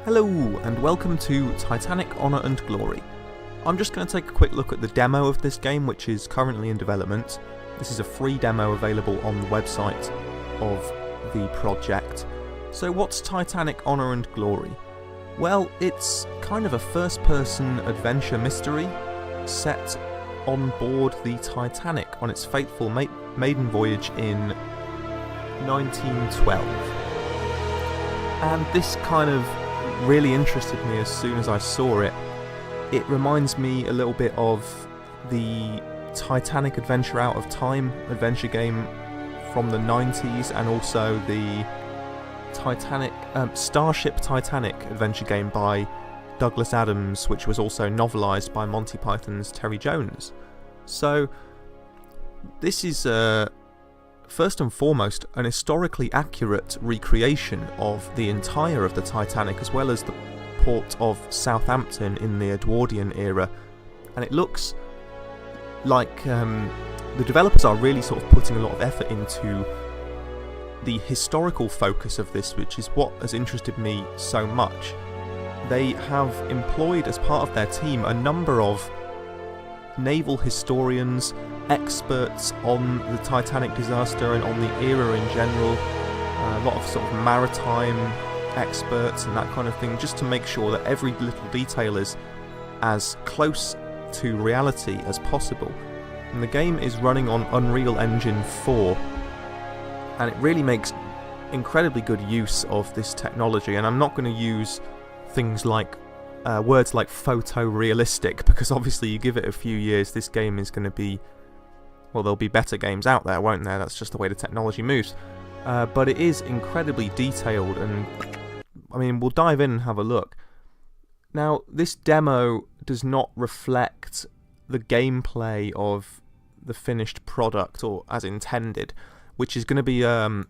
Hello and welcome to Titanic Honour and Glory. I'm just going to take a quick look at the demo of this game, which is currently in development. This is a free demo available on the website of the project. So what's Titanic Honour and Glory? Well, it's kind of a first-person adventure mystery set on board the Titanic on its fateful maiden voyage in 1912. And this kind of really interested me as soon as I saw it. It reminds me a little bit of the Titanic Adventure Out of Time adventure game from the 90s, and also the Starship Titanic adventure game by Douglas Adams, which was also novelised by Monty Python's Terry Jones. So this is first and foremost an historically accurate recreation of the entire of the Titanic, as well as the port of Southampton in the Edwardian era, and it looks like the developers are really sort of putting a lot of effort into the historical focus of this, which is what has interested me so much. They have employed as part of their team a number of naval historians, experts on the Titanic disaster and on the era in general, a lot of sort of maritime experts and that kind of thing, just to make sure that every little detail is as close to reality as possible. And the game is running on Unreal Engine 4, and it really makes incredibly good use of this technology. And I'm not going to use things like words like photorealistic, because obviously you give it a few years, this game is going to be, well, there'll be better games out there, won't there? That's just the way the technology moves. But it is incredibly detailed, and I mean, we'll dive in and have a look. Now, this demo does not reflect the gameplay of the finished product, or as intended, which is going to be a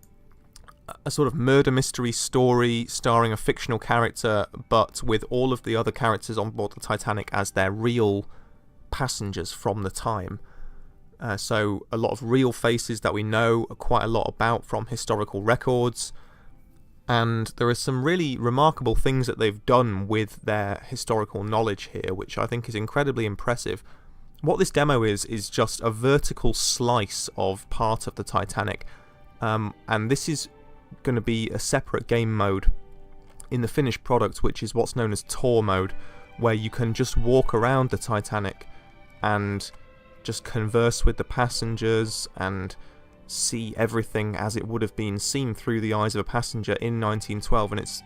sort of murder mystery story starring a fictional character, but with all of the other characters on board the Titanic as their real passengers from the time. So a lot of real faces that we know quite a lot about from historical records, and there are some really remarkable things that they've done with their historical knowledge here, which I think is incredibly impressive. What this demo is just a vertical slice of part of the Titanic, and this is going to be a separate game mode in the finished product, which is what's known as tour mode, where you can just walk around the Titanic and just converse with the passengers and see everything as it would have been seen through the eyes of a passenger in 1912. And it's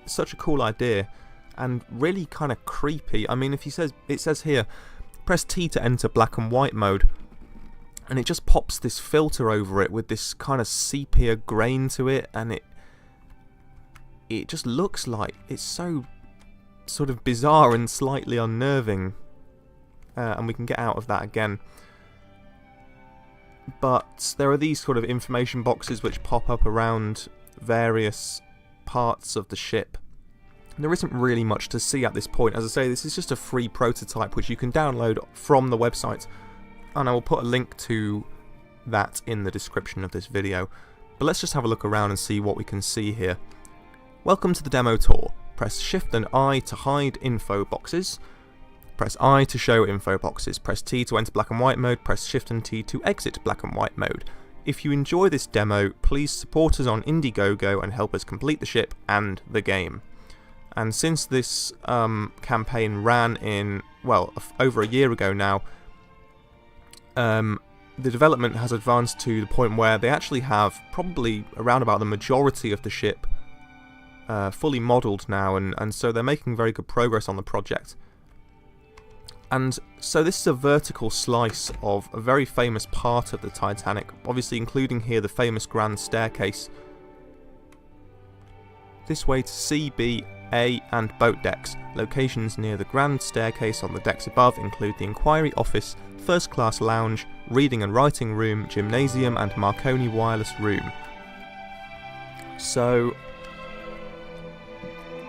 such a cool idea and really kind of creepy. I mean, it says here, press T to enter black and white mode, and it just pops this filter over it with this kind of sepia grain to it, and it just looks like it's so sort of bizarre and slightly unnerving. And we can get out of that again. But there are these sort of information boxes which pop up around various parts of the ship. There isn't really much to see at this point. As I say, this is just a free prototype which you can download from the website, and I will put a link to that in the description of this video. But let's just have a look around and see what we can see here. Welcome to the demo tour. Press Shift and I to hide info boxes. Press I to show info boxes. Press T to enter black and white mode. Press Shift and T to exit black and white mode. If you enjoy this demo, please support us on Indiegogo and help us complete the ship and the game. And since this campaign ran in, well, over a year ago now, the development has advanced to the point where they actually have probably around about the majority of the ship fully modelled now, and so they're making very good progress on the project. And so this is a vertical slice of a very famous part of the Titanic, obviously including here the famous Grand Staircase. This way to C, B, A and boat decks. Locations near the Grand Staircase on the decks above include the Inquiry Office, First Class Lounge, Reading and Writing Room, Gymnasium and Marconi Wireless Room. So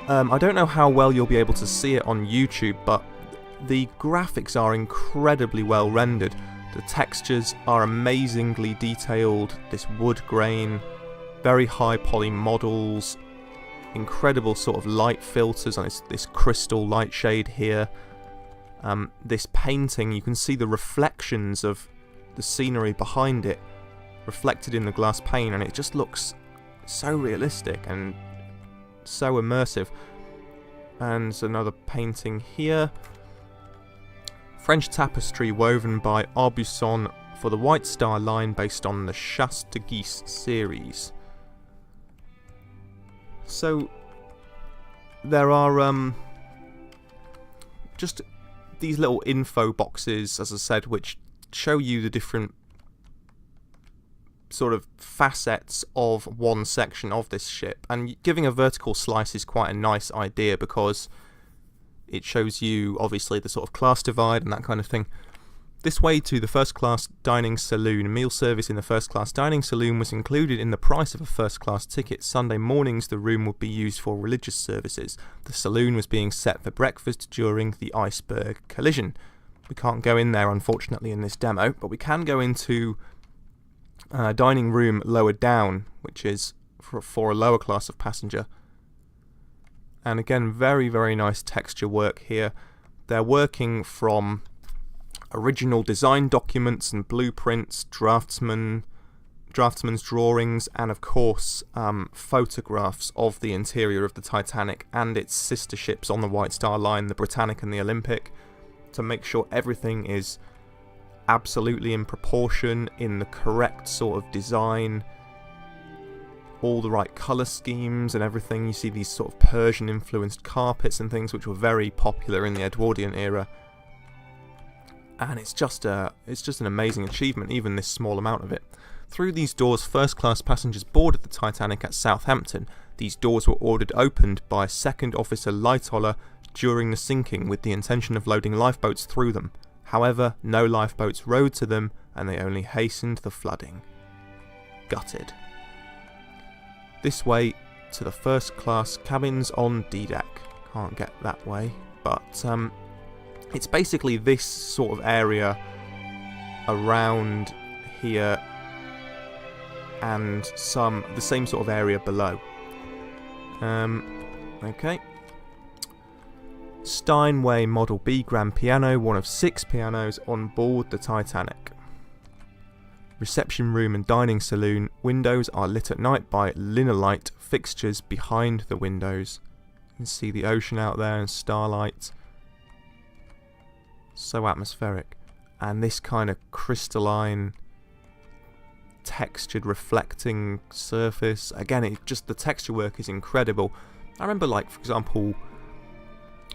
I don't know how well you'll be able to see it on YouTube, but the graphics are incredibly well rendered. The textures are amazingly detailed, this wood grain, very high poly models, incredible sort of light filters on this crystal light shade here. This painting, you can see the reflections of the scenery behind it reflected in the glass pane, and it just looks so realistic and so immersive. And another painting here. French tapestry woven by Aubusson for the White Star Line based on the Chasse de Guise series. So there are just these little info boxes, as I said, which show you the different sort of facets of one section of this ship, and giving a vertical slice is quite a nice idea because it shows you obviously the sort of class divide and that kind of thing. This way to the first class dining saloon. Meal service in the first class dining saloon was included in the price of a first class ticket. Sunday mornings the room would be used for religious services. The saloon was being set for breakfast during the iceberg collision. We can't go in there unfortunately in this demo, but we can go into dining room lower down, which is for a lower class of passenger. And again, very, very nice texture work here. They're working from original design documents and blueprints, draftsman's drawings, and of course photographs of the interior of the Titanic and its sister ships on the White Star Line, the Britannic and the Olympic, to make sure everything is absolutely in proportion, in the correct sort of design, all the right colour schemes and everything. You see these sort of Persian influenced carpets and things which were very popular in the Edwardian era, and it's just an amazing achievement, even this small amount of it. Through these doors first class passengers boarded the Titanic at Southampton. These doors were ordered opened by Second Officer Lightoller during the sinking with the intention of loading lifeboats through them. However, no lifeboats rowed to them, and they only hastened the flooding. Gutted. This way to the first class cabins on D-deck. Can't get that way, but it's basically this sort of area around here and the same sort of area below. Okay. Steinway Model B grand piano, one of 6 pianos on board the Titanic. Reception room and dining saloon. Windows are lit at night by linolite fixtures behind the windows. You can see the ocean out there and starlight. So atmospheric. And this kind of crystalline, textured, reflecting surface. Again, the texture work is incredible. I remember, like, for example,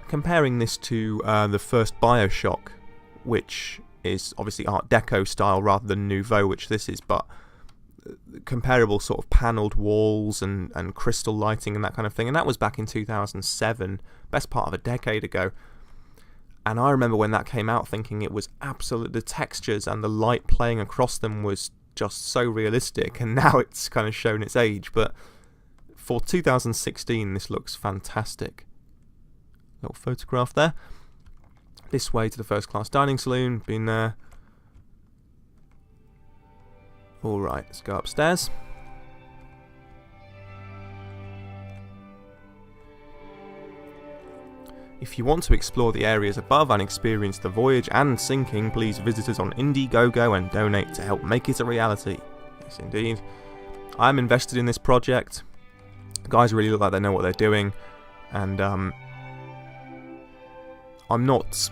comparing this to the first Bioshock, which is obviously Art Deco style rather than Nouveau, which this is, but comparable sort of panelled walls and crystal lighting and that kind of thing. And that was back in 2007, best part of a decade ago. And I remember when that came out thinking it was absolute, the textures and the light playing across them was just so realistic, and now it's kind of shown its age. But for 2016, this looks fantastic. Little photograph there. This way to the first class dining saloon. Been there. Alright, let's go upstairs. If you want to explore the areas above and experience the voyage and sinking, please visit us on Indiegogo and donate to help make it a reality. Yes, indeed. I'm invested in this project. The guys really look like they know what they're doing, and I'm not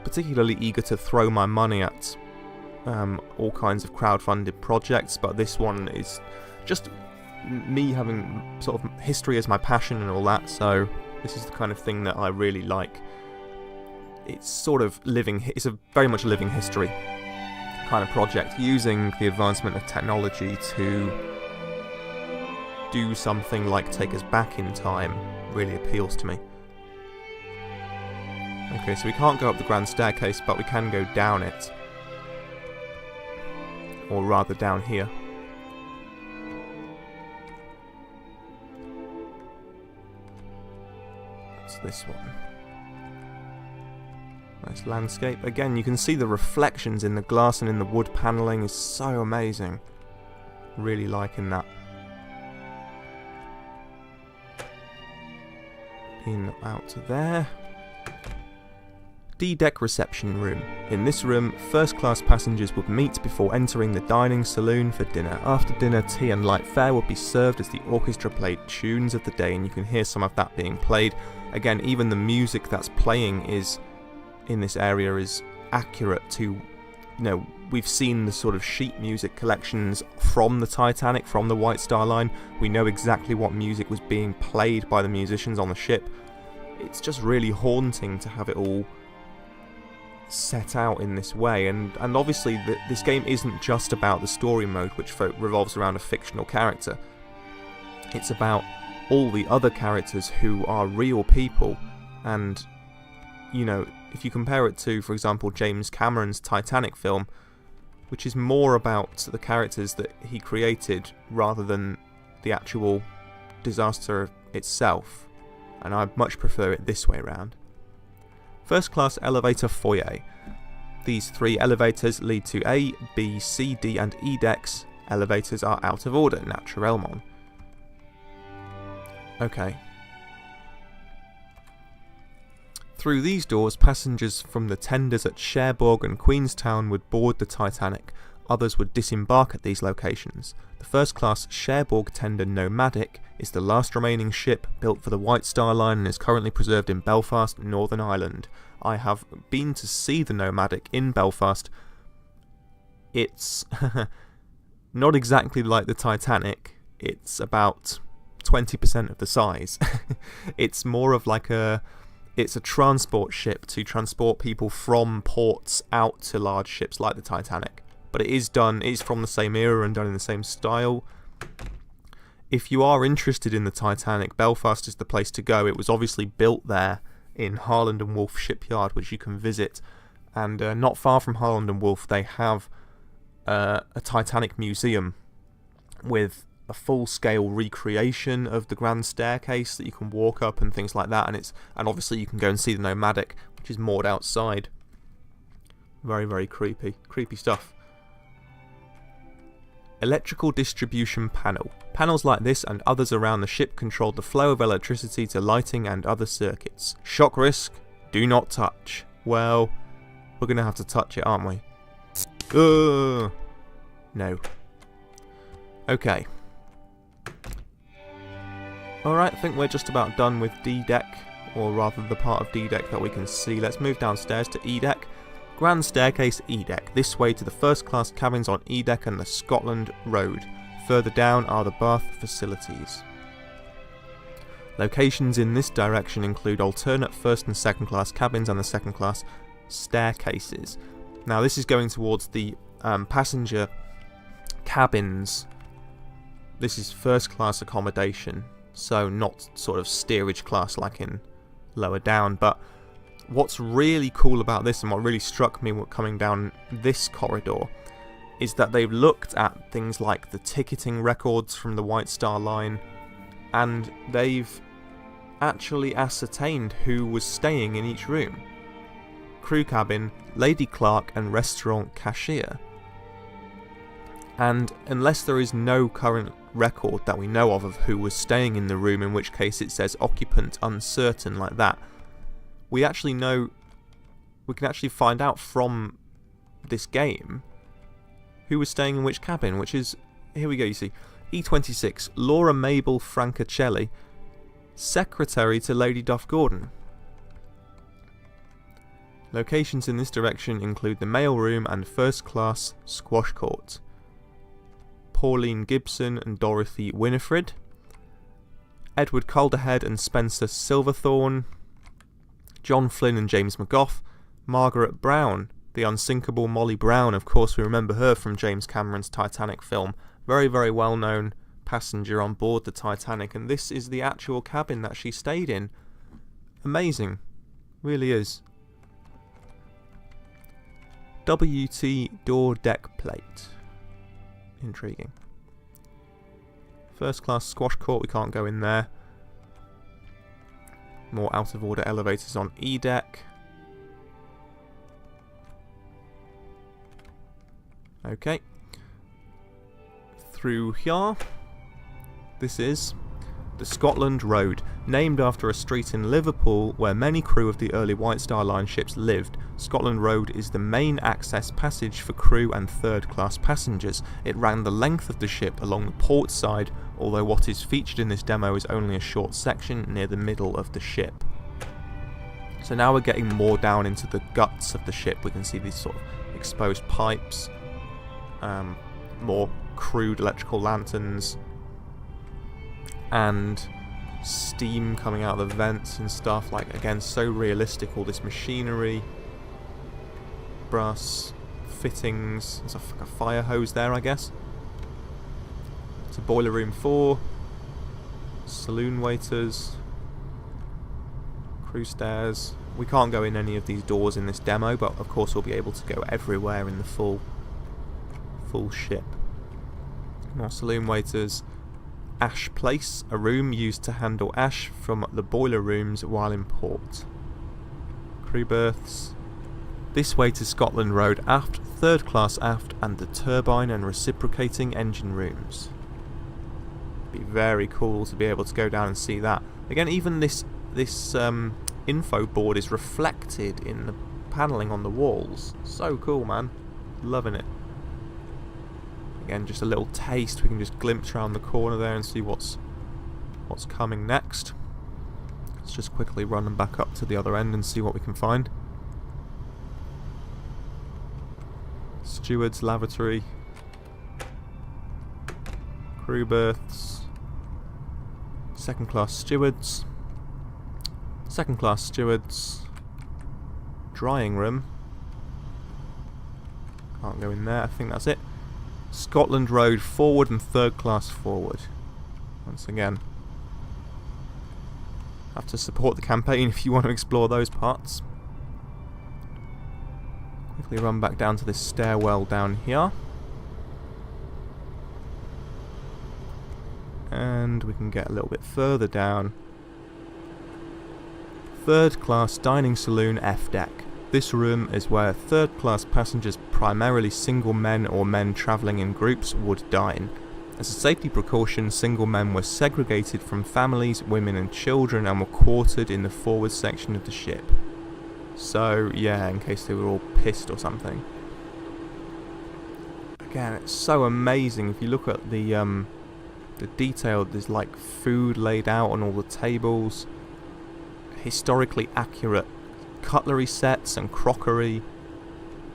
particularly eager to throw my money at all kinds of crowdfunded projects, but this one is just me having sort of history as my passion and all that, so this is the kind of thing that I really like. It's sort of it's a very much living history kind of project, using the advancement of technology to do something like take us back in time really appeals to me. Okay, so we can't go up the grand staircase, but we can go down it. Or rather down here. What's this one? Nice landscape. Again, you can see the reflections in the glass and in the wood panelling is so amazing. Really liking that. In out there. D-deck reception room. In this room, first-class passengers would meet before entering the dining saloon for dinner. After dinner, tea and light fare would be served as the orchestra played tunes of the day, and you can hear some of that being played. Again, even the music that's playing is in this area is accurate to, you know, we've seen the sort of sheet music collections from the Titanic, from the White Star Line. We know exactly what music was being played by the musicians on the ship. It's just really haunting to have it all set out in this way, and obviously this game isn't just about the story mode, which revolves around a fictional character. It's about all the other characters who are real people, and, you know, if you compare it to, for example, James Cameron's Titanic film, which is more about the characters that he created rather than the actual disaster itself, and I much prefer it this way around. First class elevator foyer. These 3 elevators lead to A, B, C, D and E decks. Elevators are out of order, naturellement. Okay. Through these doors, passengers from the tenders at Cherbourg and Queenstown would board the Titanic. Others would disembark at these locations. The first-class Cherbourg tender Nomadic is the last remaining ship built for the White Star Line and is currently preserved in Belfast, Northern Ireland. I have been to see the Nomadic in Belfast. It's not exactly like the Titanic. It's about 20% of the size. It's more of like it's a transport ship to transport people from ports out to large ships like the Titanic. But it is from the same era and done in the same style. If you are interested in the Titanic, Belfast is the place to go. It was obviously built there in Harland and Wolff shipyard, which you can visit. And not far from Harland and Wolff, they have a Titanic museum with a full-scale recreation of the grand staircase that you can walk up and things like that. And obviously you can go and see the Nomadic, which is moored outside. Very, very creepy stuff. Electrical distribution panel. Panels like this and others around the ship control the flow of electricity to lighting and other circuits. Shock risk, do not touch. Well, we're going to have to touch it, aren't we? No. Okay. Alright, I think we're just about done with D-Deck, or rather the part of D-Deck that we can see. Let's move downstairs to E-Deck. Grand Staircase E-Deck. This way to the first class cabins on E-Deck and the Scotland Road. Further down are the bath facilities. Locations in this direction include alternate first and second class cabins and the second class staircases. Now this is going towards the passenger cabins. This is first class accommodation, so not sort of steerage class like in lower down, but what's really cool about this and what really struck me coming down this corridor is that they've looked at things like the ticketing records from the White Star Line, and they've actually ascertained who was staying in each room. Crew cabin, lady clerk and restaurant cashier. And unless there is no current record that we know of who was staying in the room, in which case it says occupant uncertain like that, we can actually find out from this game who was staying in which cabin, which is, here we go, you see, E26, Laura Mabel Francacelli, secretary to Lady Duff Gordon. Locations in this direction include the mail room and first class squash court. Pauline Gibson and Dorothy Winifred, Edward Calderhead and Spencer Silverthorne, John Flynn and James McGough, Margaret Brown, the unsinkable Molly Brown, of course we remember her from James Cameron's Titanic film, very, very well known passenger on board the Titanic, and this is the actual cabin that she stayed in. Amazing, really is. WT door deck plate. Intriguing. First class squash court, we can't go in there. More out of order elevators on E deck. Okay. Through here. This is The Scotland Road, named after a street in Liverpool where many crew of the early White Star Line ships lived. Scotland Road is the main access passage for crew and third-class passengers. It ran the length of the ship along the port side, although what is featured in this demo is only a short section near the middle of the ship. So now we're getting more down into the guts of the ship. We can see these sort of exposed pipes, more crude electrical lanterns, and steam coming out of the vents and stuff. Like, again, so realistic, all this machinery, brass fittings. There's a fire hose there, I guess. It's a boiler room 4, saloon waiters, crew stairs. We can't go in any of these doors in this demo, but of course we'll be able to go everywhere in the full ship. More saloon waiters. Ash place, a room used to handle ash from the boiler rooms while in port. Crew berths. This way to Scotland Road aft, third class aft, and the turbine and reciprocating engine rooms. Be very cool to be able to go down and see that. Again, even this info board is reflected in the panelling on the walls. So cool, man. Loving it. Again, just a little taste. We can just glimpse around the corner there and see what's coming next. Let's just quickly run them back up to the other end and see what we can find. Steward's lavatory. Crew berths. Second class stewards. Second class stewards. Drying room. Can't go in there. I think that's it. Scotland Road forward and third class forward. Once again, have to support the campaign if you want to explore those parts. Quickly run back down to this stairwell down here. And we can get a little bit further down. Third class dining saloon F deck. This room is where third-class passengers, primarily single men or men travelling in groups, would dine. As a safety precaution, single men were segregated from families, women and children and were quartered in the forward section of the ship. So, yeah, in case they were all pissed or something. Again, it's so amazing. If you look at the detail, there's like food laid out on all the tables. Historically accurate cutlery sets and crockery.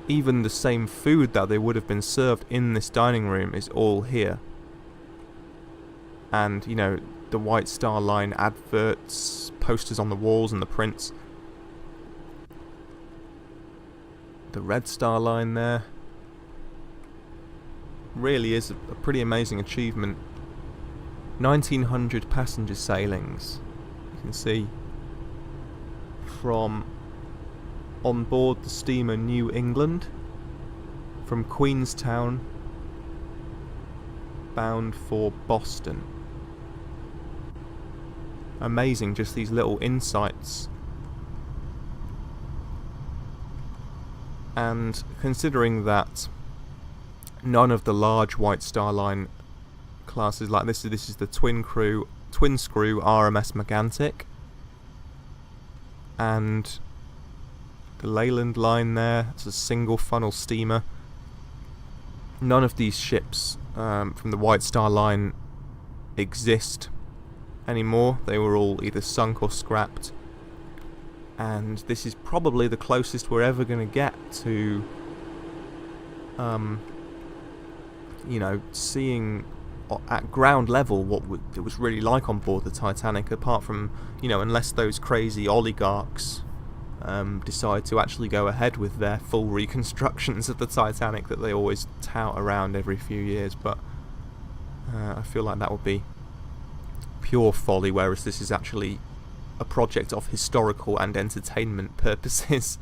Even the same food that they would have been served in this dining room is all here. And, you know, the White Star Line adverts, posters on the walls and the prints. The Red Star Line there. Really is a pretty amazing achievement. 1900 passenger sailings. You can see from on board the steamer New England from Queenstown bound for Boston. Amazing, just these little insights. And considering that none of the large White Star Line classes like this is the twin screw RMS Megantic, and the Leyland line there, it's a single funnel steamer. None of these ships from the White Star Line exist anymore. They were all either sunk or scrapped. And this is probably the closest we're ever going to get to, you know, seeing at ground level what it was really like on board the Titanic, apart from, you know, unless those crazy oligarchs decide to actually go ahead with their full reconstructions of the Titanic that they always tout around every few years. But I feel like that would be pure folly, whereas this is actually a project of historical and entertainment purposes.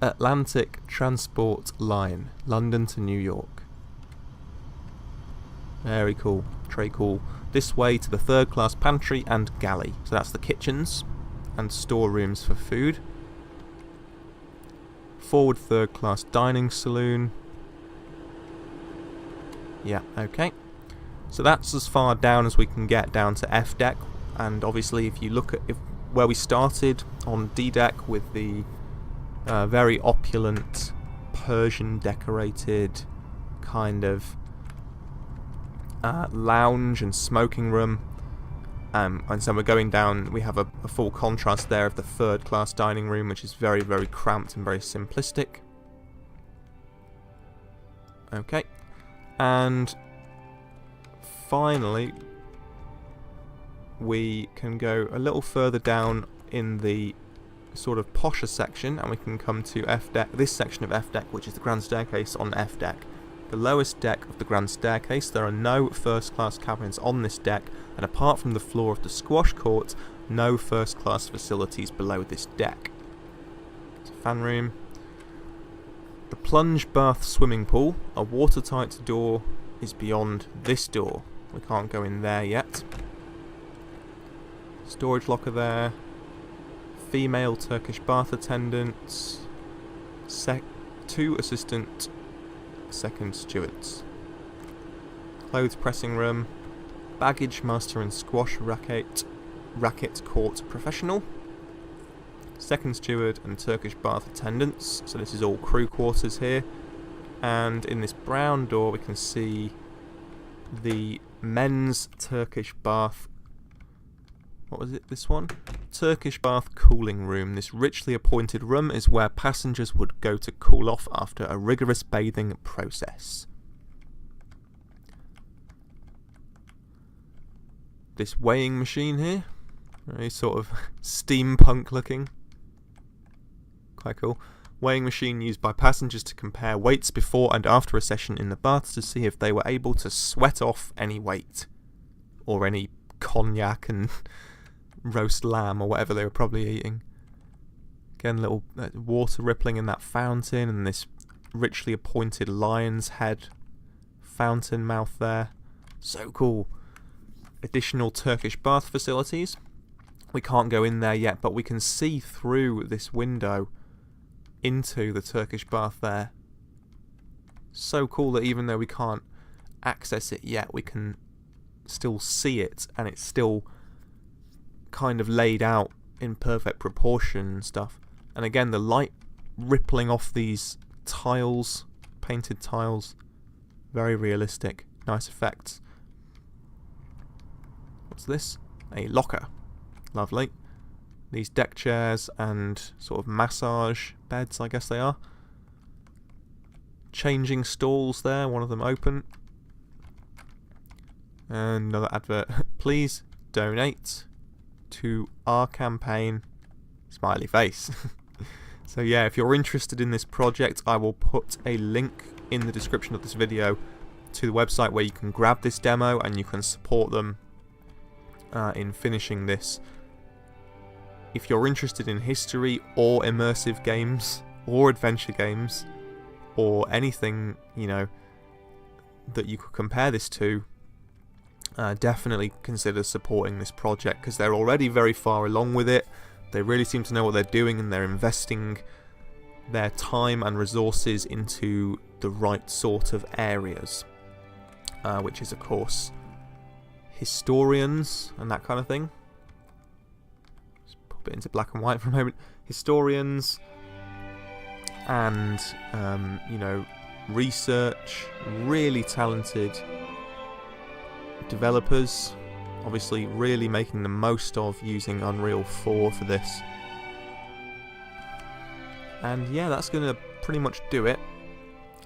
Atlantic Transport Line, London to New York. Very cool, very cool. This way to the third class pantry and galley. So that's the kitchens and storerooms for food. Forward third class dining saloon. Yeah, okay. So that's as far down as we can get, down to F deck. And obviously if you look at where we started on D deck with the very opulent Persian decorated kind of lounge and smoking room, and so we're going down, we have a full contrast there of the third class dining room, which is very, very cramped and very simplistic. Okay, and finally we can go a little further down in the sort of posher section, and we can come to F deck, this section of F deck, which is the grand staircase on F deck. The lowest deck of the grand staircase. There are no first class cabins on this deck, and apart from the floor of the squash court, no first class facilities below this deck. It's a fan room. The plunge bath swimming pool, a watertight door, is beyond this door. We can't go in there yet. Storage locker there. Female Turkish bath attendants. 2 assistant second stewards. Clothes pressing room. Baggage master and squash racket court professional. Second steward and Turkish bath attendants. So this is all crew quarters here. And in this brown door we can see the men's Turkish bath. What was it, this one? Turkish bath cooling room. This richly appointed room is where passengers would go to cool off after a rigorous bathing process. This weighing machine here, very sort of steampunk looking. Quite cool. Weighing machine used by passengers to compare weights before and after a session in the baths to see if they were able to sweat off any weight. Or any cognac and roast lamb or whatever they were probably eating. Again, little water rippling in that fountain, and this richly appointed lion's head fountain mouth there. So cool. Additional Turkish bath facilities. We can't go in there yet, but we can see through this window into the Turkish bath there. So cool that even though we can't access it yet, we can still see it, and it's still kind of laid out in perfect proportion and stuff. And again, the light rippling off these tiles, painted tiles, very realistic, nice effects. What's this? A locker. Lovely. These deck chairs and sort of massage beds, I guess they are. Changing stalls there, one of them open. And another advert. Please donate to our campaign. Smiley face. So yeah, if you're interested in this project, I will put a link in the description of this video to the website where you can grab this demo and you can support them in finishing this. If you're interested in history or immersive games or adventure games or anything, you know, that you could compare this to, definitely consider supporting this project, because they're already very far along with it. They really seem to know what they're doing, and they're investing their time and resources into the right sort of areas, which is of course historians and that kind of thing. Just pop it into black and white for a moment. Historians and you know, research, really talented developers, obviously really making the most of using Unreal 4 for this. And yeah, that's going to pretty much do it.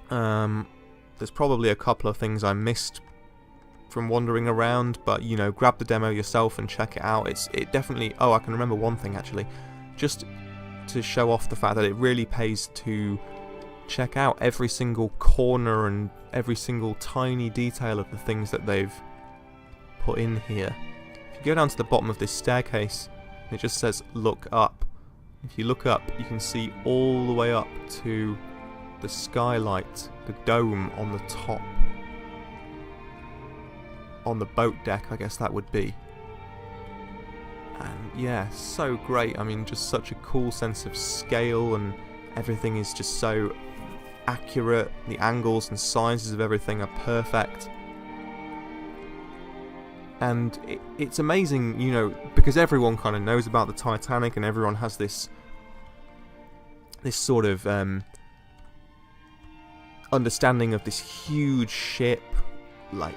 There's probably a couple of things I missed from wandering around, but you know, grab the demo yourself and check it out. It definitely... Oh, I can remember one thing actually. Just to show off the fact that it really pays to check out every single corner and every single tiny detail of the things that they've put in here. If you go down to the bottom of this staircase, it just says look up. If you look up, you can see all the way up to the skylight, the dome on the top. On the boat deck, I guess that would be. And yeah, so great. I mean, just such a cool sense of scale, and everything is just so accurate. The angles and sizes of everything are perfect. And it's amazing, you know, because everyone kind of knows about the Titanic, and everyone has this sort of understanding of this huge ship, like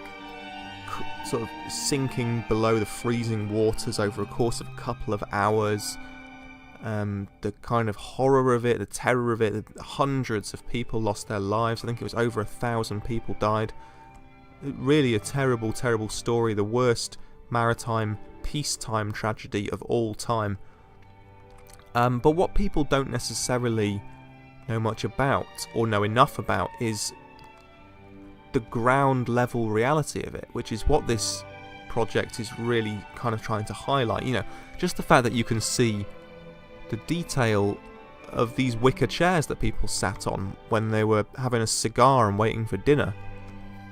sort of sinking below the freezing waters over a course of a couple of hours. The kind of horror of it, the terror of it. Hundreds of people lost their lives. I think it was over 1,000 people died. Really a terrible, terrible story. The worst maritime peacetime tragedy of all time. But what people don't necessarily know much about, or know enough about, is the ground level reality of it, which is what this project is really kind of trying to highlight. You know, just the fact that you can see the detail of these wicker chairs that people sat on when they were having a cigar and waiting for dinner.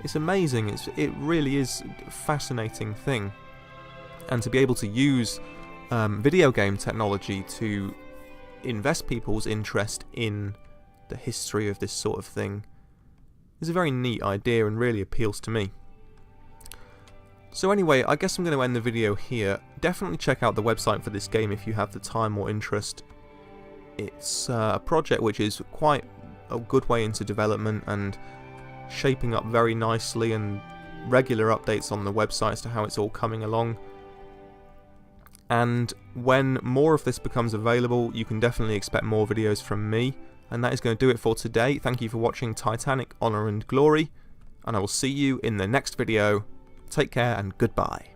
It's amazing. It really is a fascinating thing. And to be able to use video game technology to invest people's interest in the history of this sort of thing is a very neat idea and really appeals to me. So anyway, I guess I'm going to end the video here. Definitely check out the website for this game if you have the time or interest. It's a project which is quite a good way into development and shaping up very nicely, and regular updates on the website as to how it's all coming along. And when more of this becomes available, you can definitely expect more videos from me. And that is going to do it for today. Thank you for watching Titanic, Honour and Glory, and I will see you in the next video. Take care and goodbye.